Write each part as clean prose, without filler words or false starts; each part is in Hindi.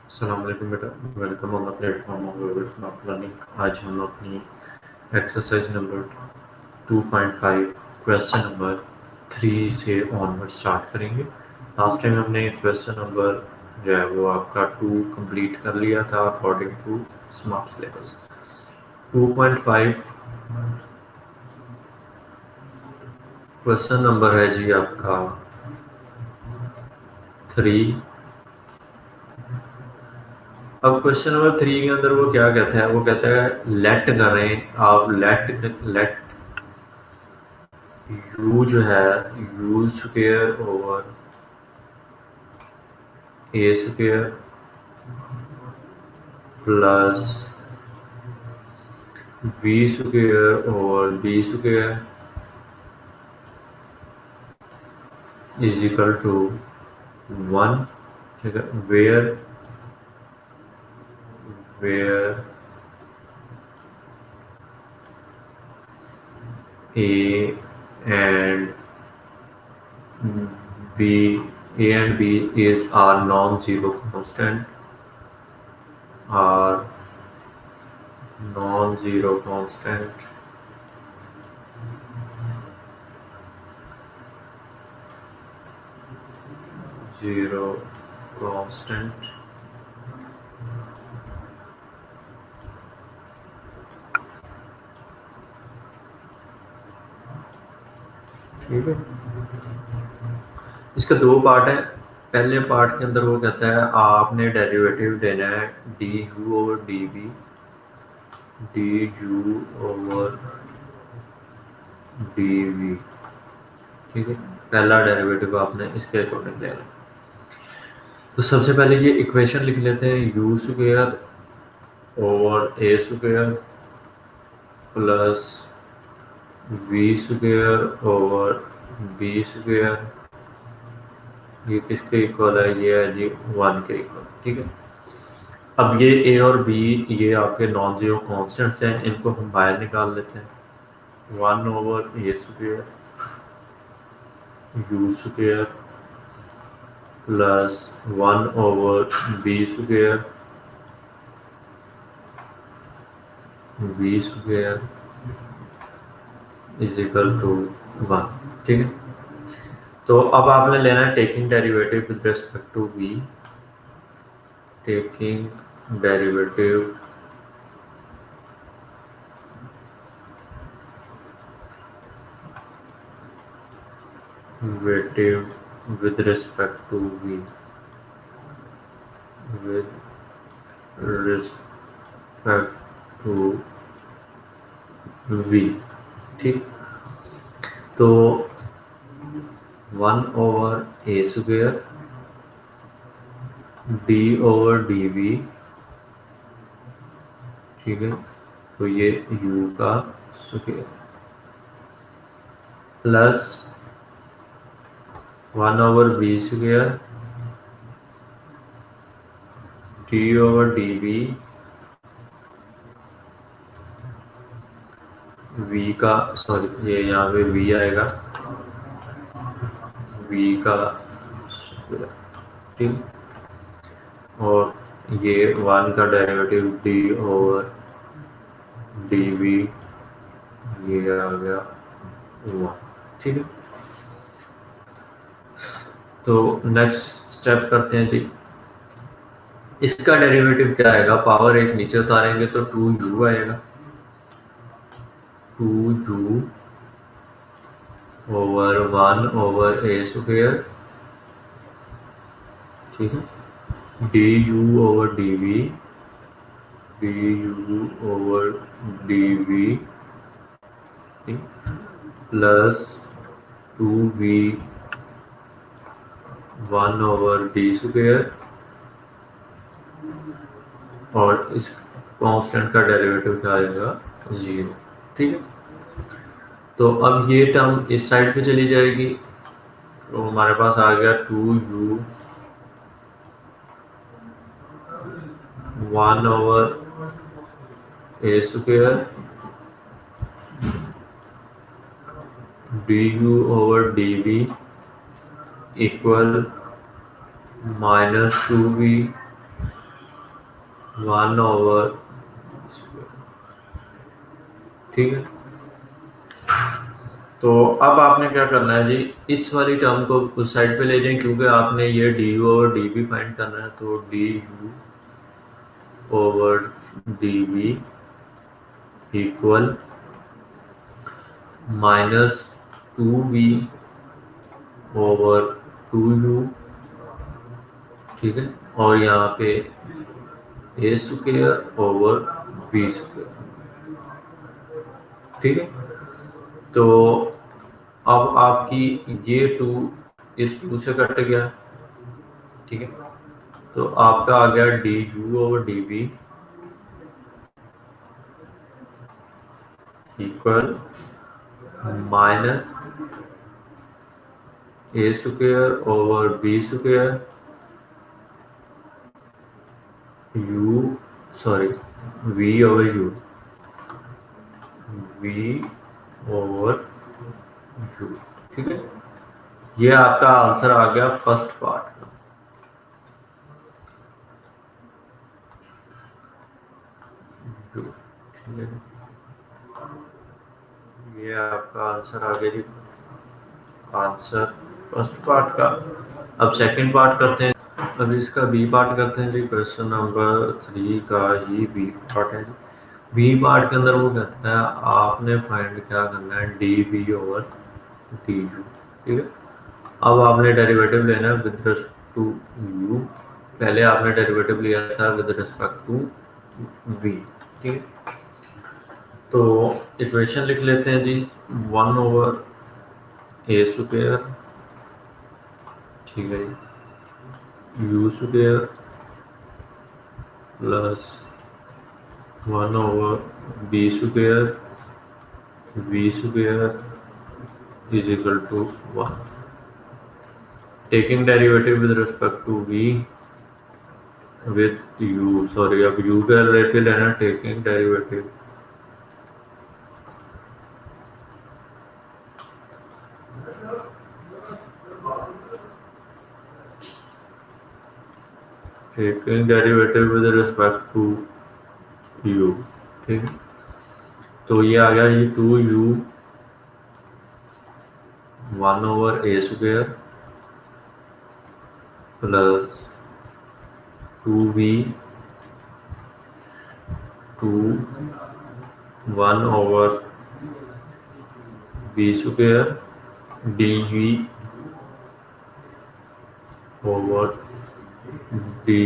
अस्सलाम वालेकुम बेटा, welcome on the platform of smart learning. आज हम अपनी एक्सरसाइज नंबर 2.5 क्वेश्चन नंबर 3 से ऑनवर्ड स्टार्ट करेंगे। लास्ट टाइम हमने क्वेश्चन नंबर जो है वो आपका 2 कंप्लीट कर लिया था according to smart syllabus. 2.5 question number है जी आपका 3। अब क्वेश्चन नंबर 3 के अंदर वो क्या कहता है, वो कहता है लेट करें आप लेट यू जो है u square over a square plus v square over b square is equal to 1। ठीक है, where where a and b a and b is are non zero constant are non-zero constant zero constant ठीक है। इसका दो पार्ट है। पहले पार्ट के अंदर वो कहता है आपने डेरिवेटिव देना है d you over d b d you over D v. ठीक है, पहला डेरिवेटिव आपने इसके अकॉर्डिंग लेना। तो सबसे पहले ये इक्वेशन लिख लेते हैं u square over a square plus v square over b square, ये किसके इक्वल है, ये है जी 1 के इक्वल। ठीक है, अब ये ए और बी ये आपके नॉन जीरो कॉन्स्टेंट्स हैं, इनको हम बाहर निकाल लेते हैं। 1 over a square u square plus 1 over b square v square is equal to 1। ठीक है, तो अब आपने लेना है taking derivative with respect to v, taking derivative with respect to v with respect to v। ठीक, तो 1 over a square d over D v. ठीक है, तो ये u का square plus 1 over b square d over D we we का, सॉरी ये यहाँ पे v आएगा, v का स्क्वायर। ठीक, और ये 1 का derivative d over D we ये आ गया 1। ठीक है, तो नेक्स्ट स्टेप करते हैं जी। इसका डेरिवेटिव क्या आएगा, पावर एक नीचे उतारेंगे तो 2u आएगा, 2u over 1 over a square. ठीक है, d you over D v d you over D v plus 2v 1 over d square, और इस कांस्टेंट का डेरिवेटिव क्या आएगा 0। ठीक है, तो अब ये टर्म इस साइड पे चली जाएगी, तो हमारे पास आ गया 2u 1 over a square d you over D we equal -2v 1/, ठीक है। तो अब आपने क्या करना है जी, इस वाली टर्म को उस साइड पे ले जाएं, क्योंकि आपने ये डी यू और डी बी फाइंड करना है। तो d you over d b equal -2b over 2u, ठीक है। और यहाँ पे a square over B square, ठीक है। तो अब आपकी ये 2 इस 2 से कट गया, ठीक है। तो आपका आ गया d you over d b equal minus a square over B square u, sorry, v over u, v over u, ठीक है। ये आपका आंसर आ गया फर्स्ट पार्ट का। ठीक है, ये आपका आंसर आ गया जी, आंसर फर्स्ट पार्ट का। अब सेकंड पार्ट करते हैं। अब इसका बी पार्ट करते हैं जी। क्वेश्चन नंबर 3 का ही बी पार्ट है जी। बी पार्ट के अंदर वो कहता है आपने फाइंड क्या करना है, d b over D u, ठीक है। अब आपने डेरिवेटिव लेना है विद रिस्पेक्ट टू यू। पहले आपने डेरिवेटिव लिया था विद रिस्पेक्ट टू वी, ठीक है। तो इक्वेशन लिख लेते हैं जी, 1 ओवर ए स्क्वायर, ठीक है, U square plus 1 over B square V square is equal to 1। Taking derivative with respect to V with U, sorry, अब यू का डेरिवेटिव लेना, taking derivative with respect to U, ठीक है। तो ये आ गया ये 2u 1 over A square plus 2v 2 1 over B square dv over dy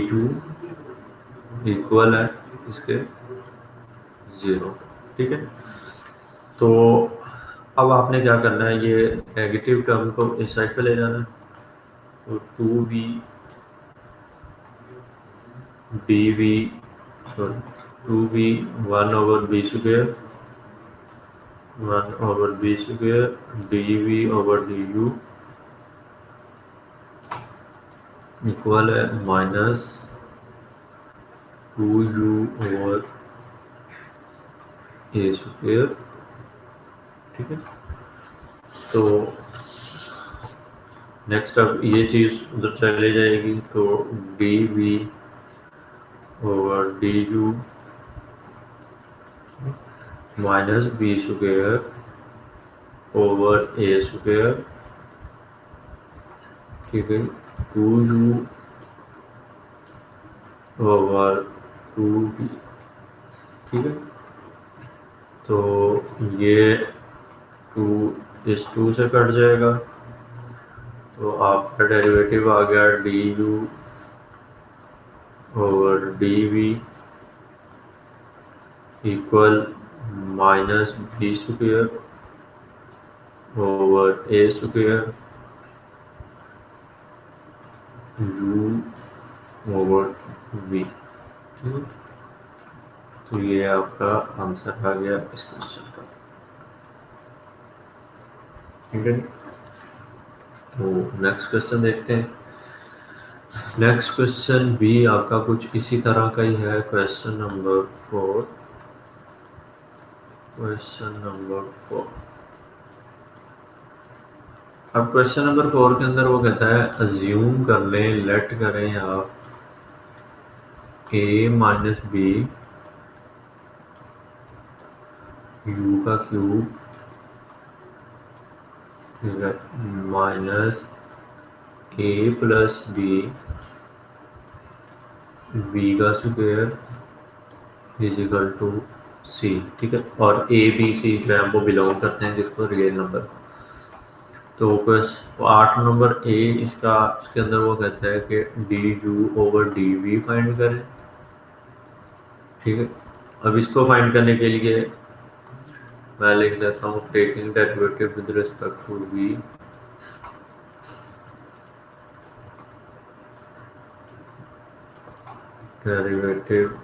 equal है इसके 0, ठीक है। तो अब आपने क्या करना है, ये नेगेटिव टर्म को इस साइड पे ले जाना है। तो 2v dv, sorry, 2v 1 over B square 1 over B square dv over du equal है -2u ओवर ए स्क्वायर, ठीक है। तो नेक्स्ट अब ये चीज़ उधर चली जाएगी। तो dv over du minus B square over A square, ठीक है, 2u ओवर 2v, ठीक है। तो ये 2 इस 2 से कट जाएगा। तो आपका डेरिवेटिव आ गया du over dv equal minus B square over A square u over v, ठीक है। तो ये आपका आंसर आ गया इस क्वेश्चन का, ठीक है। तो नेक्स्ट क्वेश्चन देखते हैं। नेक्स्ट क्वेश्चन भी आपका कुछ इसी तरह का ही है। Question number 4, question number 4। अब क्वेश्चन नंबर 4 के अंदर वो कहता है अज्यूम कर लें, लेट करें आप ए माइनस बी यू का क्यूब, ठीक है, माइनस ए प्लस बी बी का स्क्वायर इज इक्वल टू सी, ठीक है। और ए बी सी जो है वो बिलोंग करते हैं जिसको रियल नंबर। तो बस 8 नंबर ए इसका, उसके अंदर वो कहता है कि d you over D v find करें, ठीक है। अब इसको फाइंड करने के लिए मैं लिख देता हूँ taking derivative with respect to V, derivative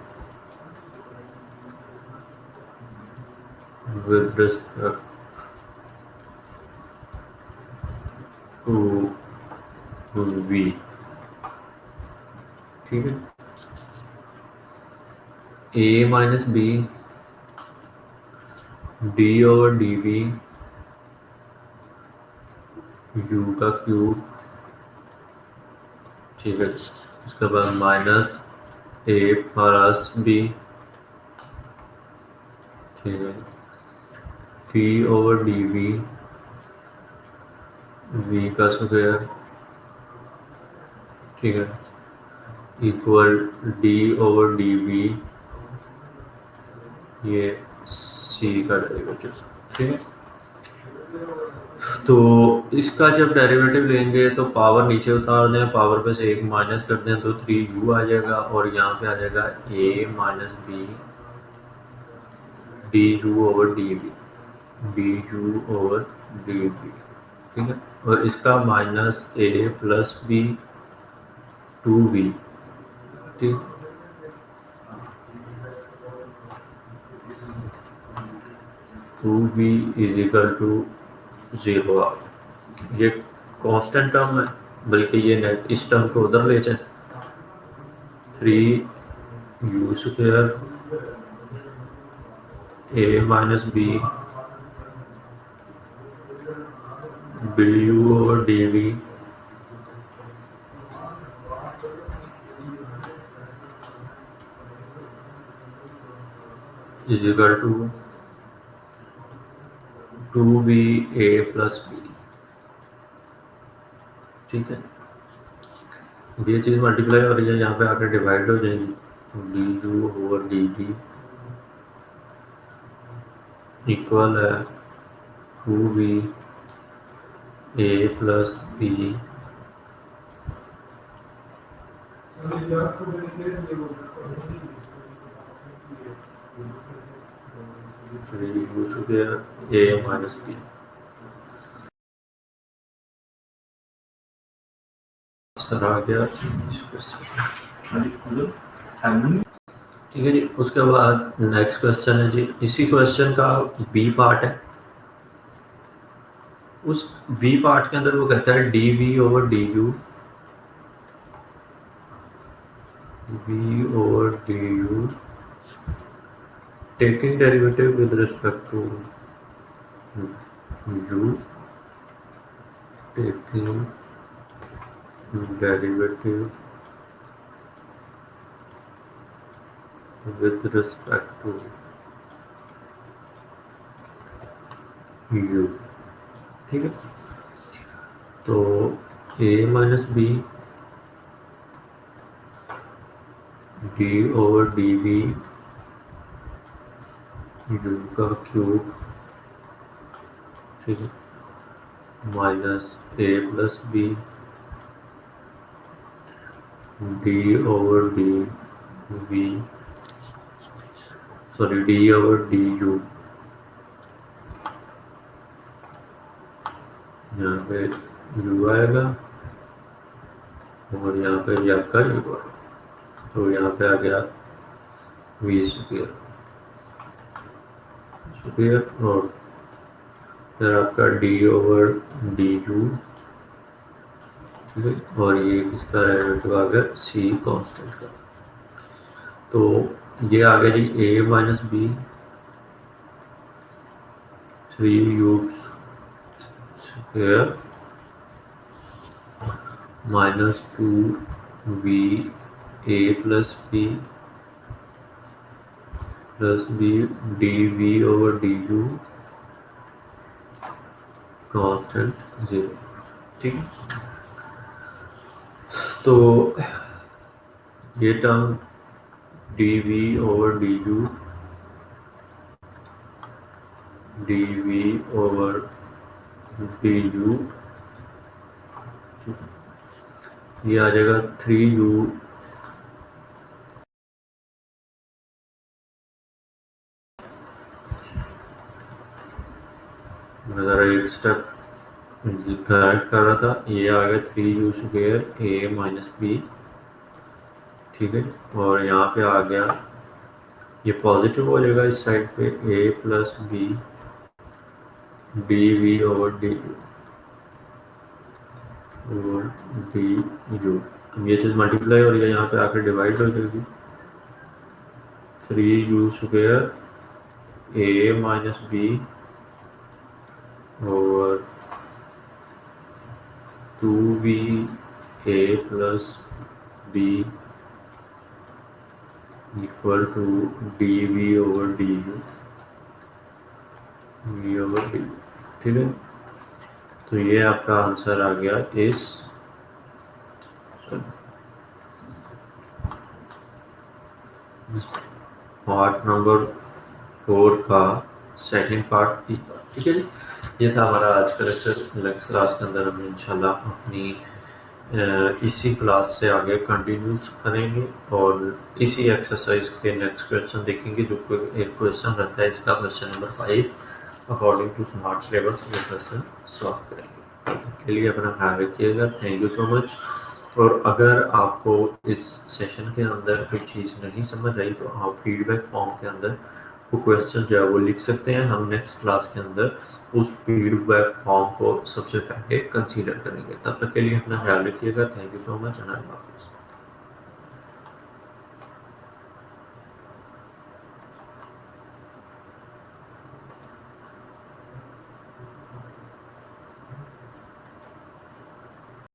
with respect to V, ठीक है। A minus B D over D we you का क्यूब, ठीक है। उसके बाद माइनस ए प्लस बी, ठीक है, D over D we we का स्क्वायर, ठीक है, equal D over D we ये सी का डेरिवेटिव, ठीक है। तो इसका जब डेरिवेटिव लेंगे तो पावर नीचे उतार दें, पावर पे से एक माइनस कर दें तो 3u आ जाएगा, और यहाँ पे आ जाएगा a minus B d you over D v, d you over D v, ठीक है। और इसका minus a plus B 2v, ठीक, 2v इज इक्वल टू 0। ये कांस्टेंट टर्म है, बल्कि ये नेट इस टर्म को उधर ले जाए, 3u square a minus B d you over D v is equal to 2v a plus B, ठीक है। ये चीज़ मल्टीप्लाई हो रही है, यहाँ पे आकर डिवाइड हो जाएगी, D you over D we equal है 2v a plus B, a minus B. सर आ गया, ठीक है जी। उसके बाद नेक्स्ट क्वेश्चन है जी, इसी क्वेश्चन का बी पार्ट है। उस बी पार्ट के अंदर वो कहता है d we over D u, v over D u taking derivative with respect to u, taking derivative with respect to u, ठीक है। तो a minus B D over D we you का क्यूब, ठीक है, minus a plus B D over D v, sorry d over D u, यहाँ पे u आएगा और यहाँ पे भी आपका u आएगा, तो यहाँ पे आ गया v स्क्वायर स्क्वायर, और फिर आपका d ओवर डी यू, ठीक है, और ये किसका डेरिवेटिव आ गया c कांस्टेंट का। तो ये आ गया जी a minus b 3u square minus 2v a plus b plus B D we over D u constant 0। ठीक है, तो ये term d we over D we over D you, ये आ जाएगा 3u। मैं ज़रा एक स्टेप करेक्ट कर रहा था, ये आ गया 3u square a minus B. ठीक है, और यहाँ पे आ गया, ये पॉजिटिव हो जाएगा इस साइड पे, A plus B D we over D you. ये चीज़ मल्टीप्लाई और ये यहाँ पे आकर डिवाइड हो जाएगी, 3u square a minus b over 2v a plus b equal to dv over du v over du। ठीक है, तो ये आपका आंसर आ गया इस पार्ट नंबर 4 का सेकंड पार्ट। ठीक है जी, ये था हमारा आज का लेक्चर। नेक्स्ट क्लास के अंदर हम इंशाल्लाह अपनी इसी क्लास से आगे कंटिन्यूस करेंगे और इसी एक्सरसाइज के नेक्स्ट क्वेश्चन देखेंगे, जो एक क्वेश्चन रहता है इसका, question number 5 according to smart syllabus, ये क्वेश्चन सॉल्व करेंगे। तब तक के लिए अपना ख्याल रखिएगा, थैंक यू सो मच। और अगर आपको इस सेशन के अंदर कोई चीज़ नहीं समझ आई तो आप फीडबैक फॉर्म के अंदर वो क्वेश्चन जो है वो लिख सकते हैं। हम नेक्स्ट क्लास के अंदर उस फीडबैक फॉर्म को सबसे पहले कंसीडर करेंगे। तब तक के लिए अपना ख्याल रखिएगा, thank you so much and अल्लाह हाफिज़।